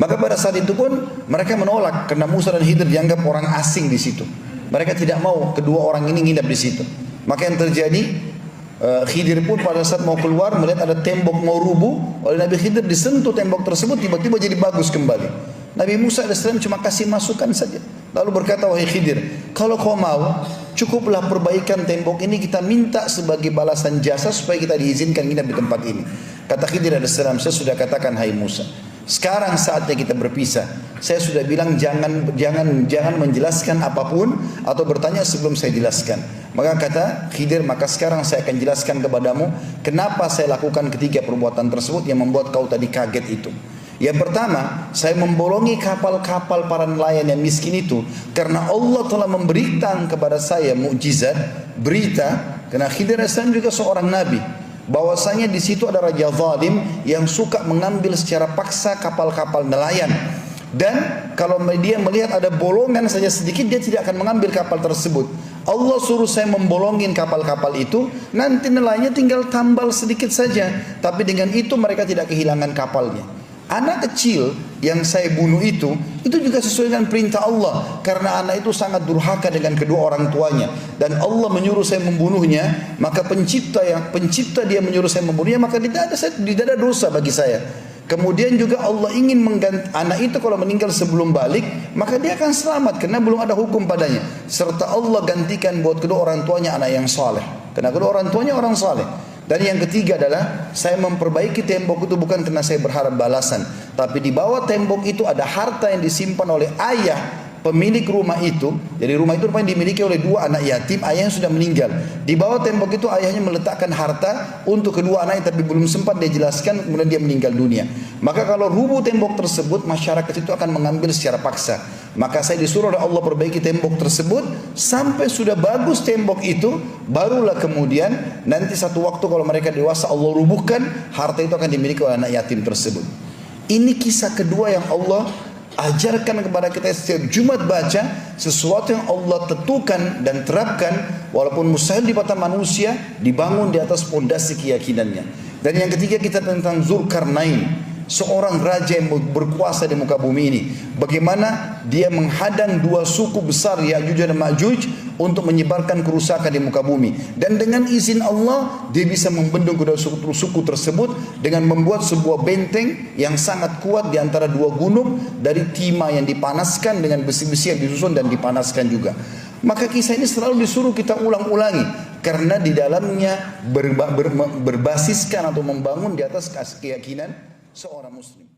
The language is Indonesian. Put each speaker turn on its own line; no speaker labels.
Maka pada saat itu pun mereka menolak karena Musa dan Khidir dianggap orang asing di situ. Mereka tidak mau kedua orang ini nginap di situ. Maka yang terjadi, Khidir pun pada saat mau keluar melihat ada tembok mau rubuh, oleh Nabi Khidir disentuh tembok tersebut, tiba-tiba jadi bagus kembali. Nabi Musa AS cuma kasih masukan saja. Lalu berkata, wahai Khidir, kalau kau mau, cukuplah perbaikan tembok ini, kita minta sebagai balasan jasa supaya kita diizinkan nginap di tempat ini. Kata Khidir AS, saya sudah katakan hai Musa, sekarang saatnya kita berpisah. Saya sudah bilang jangan menjelaskan apapun atau bertanya sebelum saya jelaskan. Maka kata Khidir, maka sekarang saya akan jelaskan kepadamu kenapa saya lakukan ketiga perbuatan tersebut yang membuat kau tadi kaget itu. Yang pertama, saya membolongi kapal-kapal para nelayan yang miskin itu karena Allah telah memberikan kepada saya mukjizat, berita, karena Khidir AS juga seorang nabi, bahwasanya di situ ada raja zalim yang suka mengambil secara paksa kapal-kapal nelayan. Dan kalau dia melihat ada bolongan saja sedikit, dia tidak akan mengambil kapal tersebut. Allah suruh saya membolongin kapal-kapal itu, nanti nelayannya tinggal tambal sedikit saja, tapi dengan itu mereka tidak kehilangan kapalnya. Anak kecil yang saya bunuh itu juga sesuai dengan perintah Allah, karena anak itu sangat durhaka dengan kedua orang tuanya dan Allah menyuruh saya membunuhnya. Maka pencipta dia menyuruh saya membunuhnya, maka tidak ada dosa bagi saya. Kemudian juga Allah ingin mengganti anak itu, kalau meninggal sebelum balik maka dia akan selamat karena belum ada hukum padanya. Serta Allah gantikan buat kedua orang tuanya anak yang saleh, karena kedua orang tuanya orang saleh. Dan yang ketiga adalah saya memperbaiki tembok itu bukan karena saya berharap balasan, tapi di bawah tembok itu ada harta yang disimpan oleh ayah pemilik rumah itu. Jadi rumah itu rupanya dimiliki oleh dua anak yatim, ayahnya sudah meninggal. Di bawah tembok itu ayahnya meletakkan harta untuk kedua anaknya, tapi belum sempat dia jelaskan, kemudian dia meninggal dunia. Maka kalau rubuh tembok tersebut, masyarakat itu akan mengambil secara paksa. Maka saya disuruh oleh Allah perbaiki tembok tersebut sampai sudah bagus tembok itu, barulah kemudian nanti satu waktu kalau mereka dewasa Allah rubuhkan, harta itu akan dimiliki oleh anak yatim tersebut. Ini kisah kedua yang Allah ajarkan kepada kita setiap Jumat baca, sesuatu yang Allah tentukan dan terapkan walaupun mustahil di mata manusia, dibangun di atas pondasi keyakinannya. Dan yang ketiga kita tentang Zulkarnain, seorang raja yang berkuasa di muka bumi ini. Bagaimana dia menghadang dua suku besar Ya'juj dan Ma'juj untuk menyebarkan kerusakan di muka bumi. Dan dengan izin Allah dia bisa membendung kedua suku tersebut dengan membuat sebuah benteng yang sangat kuat di antara dua gunung dari timah yang dipanaskan dengan besi-besi yang disusun dan dipanaskan juga. Maka kisah ini selalu disuruh kita ulang-ulangi karena di dalamnya berbasiskan atau membangun di atas keyakinan seorang muslim.